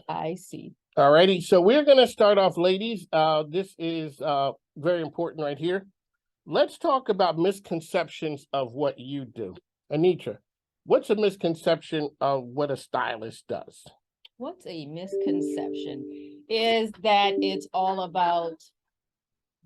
I see. All righty. So we're going to start off, ladies. This is very important right here. Let's talk about misconceptions of what you do. Anetra, what's a misconception of what a stylist does? What's a misconception is that it's all about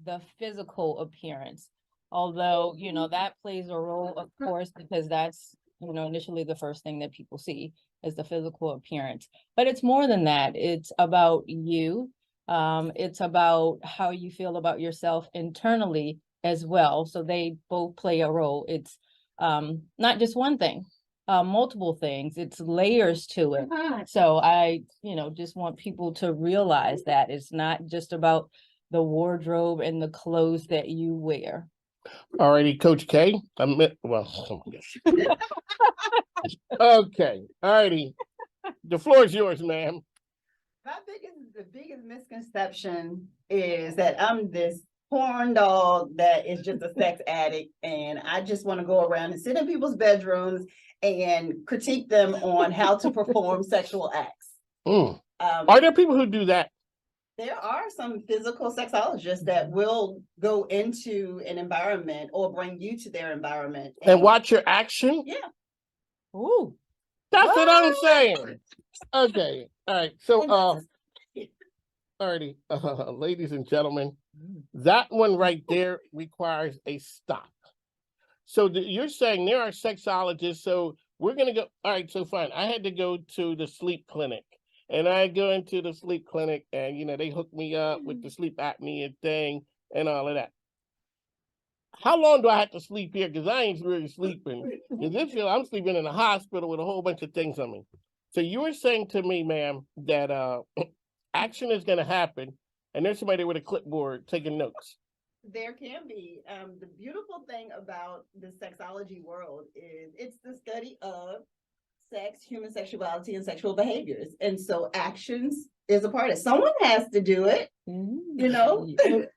the physical appearance. Although, that plays a role, of course, because that's, initially the first thing that people see is the physical appearance. But it's more than that. It's about you. It's about how you feel about yourself internally as well. So they both play a role. It's not just one thing, multiple things. It's layers to it. So I, just want people to realize that it's not just about the wardrobe and the clothes that you wear. All righty, Coach K. Oh my gosh. Okay. All righty. The floor is yours, ma'am. The biggest misconception is that I'm this porn dog that is just a sex addict, and I just want to go around and sit in people's bedrooms and critique them on how to perform sexual acts. Are there people who do that? There are some physical sexologists that will go into an environment or bring you to their environment and watch your action. Yeah. Ooh, that's what I'm saying. Okay. All right. So, alrighty, ladies and gentlemen, that one right there requires a stop. So you're saying there are sexologists. So we're gonna go. All right. So fine. I had to go to the sleep clinic. And I go into the sleep clinic and, they hook me up with the sleep apnea thing and all of that. How long do I have to sleep here? Because I ain't really sleeping. I'm sleeping in a hospital with a whole bunch of things on me. So you were saying to me, ma'am, that action is going to happen and there's somebody with a clipboard taking notes. There can be. The beautiful thing about the sexology world is it's the study of sex, human sexuality, and sexual behaviors. And so actions is a part of it. Someone has to do it.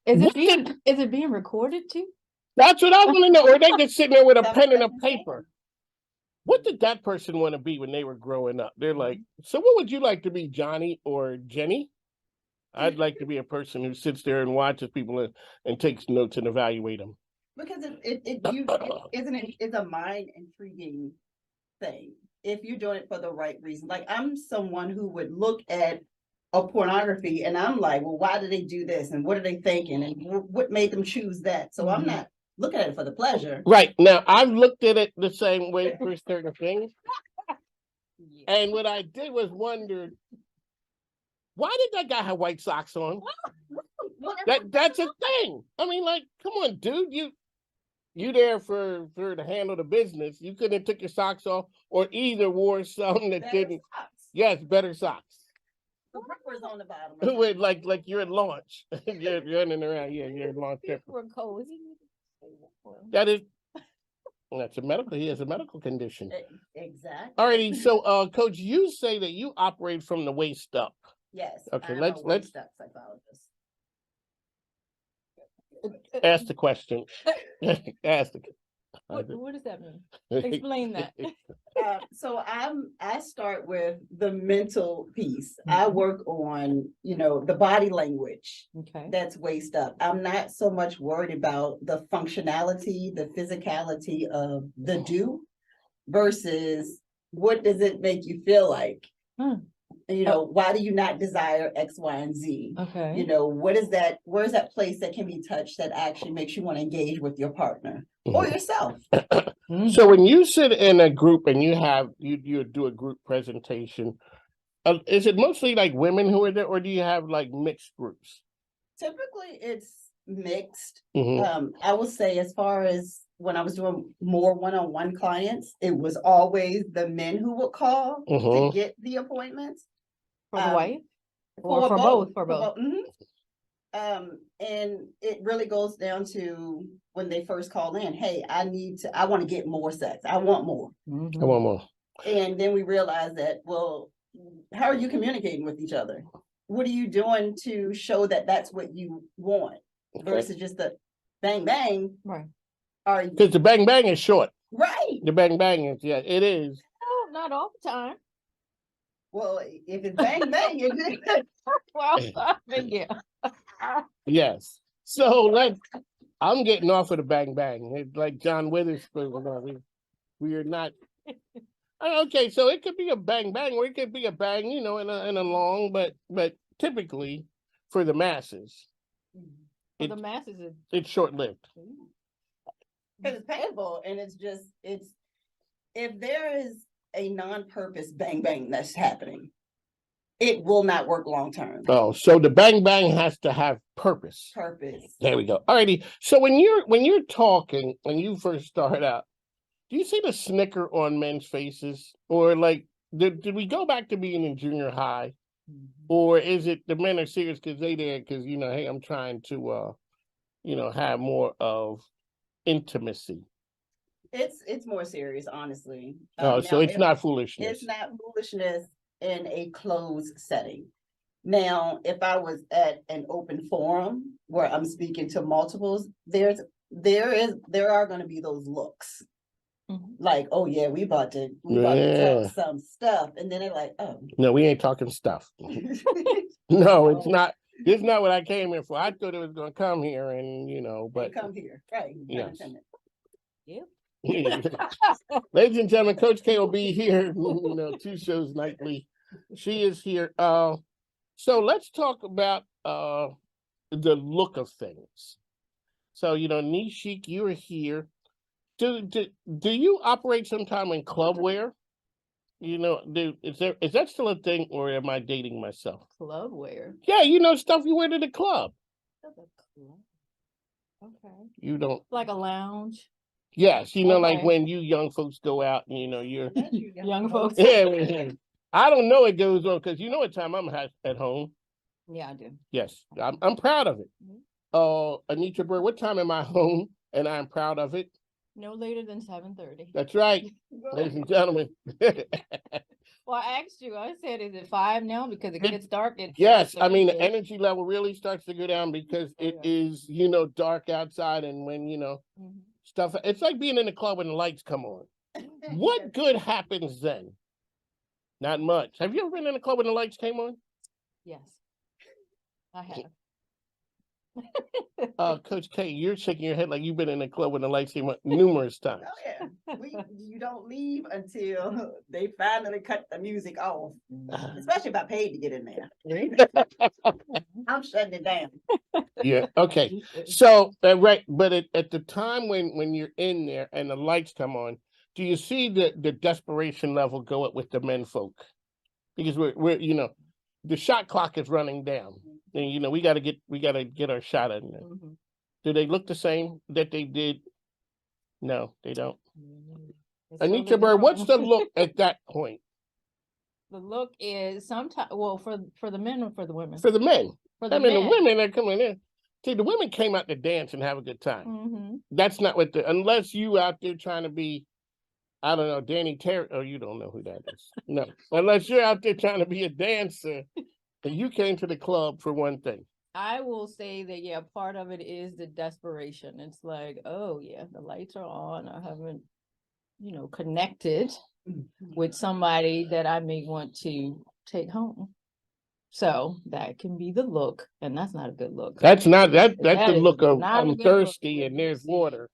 Is it being recorded too? That's what I want to know. Or they just sitting there with a pen and a paper. What did that person want to be when they were growing up? They're like, so what would you like to be, Johnny or Jenny? I'd like to be a person who sits there and watches people and takes notes and evaluate them. Because it's a mind intriguing thing. If you're doing it for the right reason. Like I'm someone who would look at a pornography and I'm like, well, why did they do this? And what are they thinking? And what made them choose that? So I'm not looking at it for the pleasure. Right. Now, I've looked at it the same way for certain things. And what I did was wondered, why did that guy have white socks on? That's a thing. I mean, like, come on, dude, you there for to handle the business. You couldn't have took your socks off or either wore something that better didn't. Socks. Yes, better socks. The rippers on the bottom. Wait, like you're at launch. You're running around. Yeah, you're at launch. We're cozy. That's a medical. He has a medical condition. Exactly. Alrighty. So, Coach, you say that you operate from the waist up. Yes. Okay. Let's psychologist. Ask the question. Ask the. What does that mean? Explain that. So I start with the mental piece. I work on, the body language. Okay. That's waist up. I'm not so much worried about the functionality, the physicality of the do versus what does it make you feel like? Why do you not desire X, Y, and Z? Okay. What is that? Where's that place that can be touched that actually makes you want to engage with your partner or yourself? So when you sit in a group and you do a group presentation, is it mostly like women who are there, or do you have like mixed groups? Typically, it's mixed. I would say as far as when I was doing more one-on-one clients, it was always the men who would call to get the appointments. For the wife? Or for both? For both. And it really goes down to when they first call in, hey, I want to get more sex. I want more. I want more. And then we realize that, well, how are you communicating with each other? What are you doing to show that that's what you want versus just the bang, bang? Right. Because the bang, bang is short. Right. The bang, bang is, yeah, it is. No, not all the time. Well, if it's bang bang, it Well, yeah. Yes. So I'm getting off of the bang bang. It's like John Witherspoon. We are not. Okay, so it could be a bang bang, or it could be a bang, in a long, but typically for the masses, For the masses, it's short lived. because it's painful, and it's if there is a non-purpose bang bang that's happening, it will not work long term. Oh, so the bang bang has to have purpose. Purpose. There we go. Alrighty. So when you're talking, when you first start out, do you see the snicker on men's faces, or like did we go back to being in junior high, or is it the men are serious because they there because hey, I'm trying to have more of intimacy. It's more serious, honestly. Oh, so it's not foolishness. It's not foolishness in a closed setting. Now, if I was at an open forum where I'm speaking to multiples, there are going to be those looks. Like, oh yeah, we about to talk some stuff, and then they're like, oh no, we ain't talking stuff. No, it's not. This is not what I came here for. I thought it was going to come here, and but come here, right? Yes. Yep. Ladies and gentlemen, Coach K will be here, 2 shows nightly. She is here. So let's talk about the look of things. So, Nishik, you're here. Do you operate sometime in club wear? Is that still a thing, or am I dating myself? Club wear. Yeah, stuff you wear to the club. Okay. You don't like a lounge. Yes, like Okay. when you young folks go out and you're Young folks. yeah. I don't know it goes on because what time I'm at home. Yeah, I do. Yes, I'm proud of it. Anetra Byrd, what time am I home? And I'm proud of it. No later than 7:30. That's right, ladies and gentlemen. Well, I asked you. I said, is it 5 now because it gets dark? Yes, I mean the energy level really starts to go down because it is dark outside, and when stuff. It's like being in the club when the lights come on. What good happens then? Not much. Have you ever been in a club when the lights came on? Yes, I have. Coach K, you're shaking your head like you've been in a club when the lights came on numerous times. Oh yeah, you don't leave until they finally cut the music off. Especially if I paid to get in there. I'm shutting it down. Yeah. Okay. So right, but at the time when you're in there and the lights come on, do you see the desperation level go up with the men folk? Because we're the shot clock is running down, and we gotta get our shot in there. Do they look the same that they did? No, they don't. Anetra Byrd, what's the look at that point? The look is sometimes for the men or for the women? For the men. For the men. The women are coming in. See, the women came out to dance and have a good time. That's not what unless you out there trying to be, I don't know, Danny Terry. Oh, you don't know who that is. No, unless you're out there trying to be a dancer, and you came to the club for one thing. I will say that, yeah, part of it is the desperation. It's like, oh yeah, the lights are on. I haven't, connected with somebody that I may want to take home. So that can be the look, and that's not a good look. That's the look of I'm thirsty and there's water.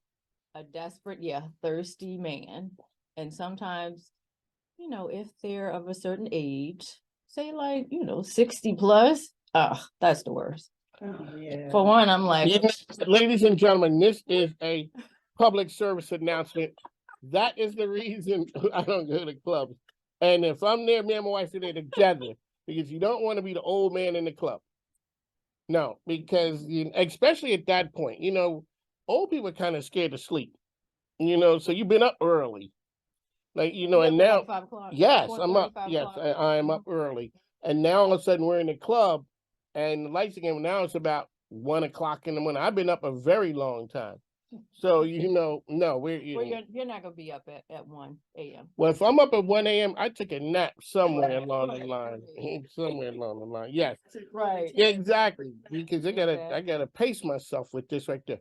A desperate, thirsty man. And sometimes, if they're of a certain age, say like, 60 plus, that's the worst. Oh, yeah. For one, I'm like, ladies and gentlemen, this is a public service announcement. That is the reason I don't go to clubs. And if I'm there, me and my wife are there together, because you don't want to be the old man in the club. No, because especially at that point, old people are kind of scared to sleep. So you've been up early. Like, and now, like 5 o'clock. yes, I'm up. Yes, o'clock. I'm up early. And now all of a sudden we're in the club and the lights again. Now it's about 1 o'clock in the morning. I've been up a very long time. So, no, we're you're not going to be up at 1 a.m. Well, if I'm up at 1 a.m., I took a nap somewhere along the line. Somewhere along the line. Yes. Right. Yeah, exactly. Because I gotta pace myself with this right there.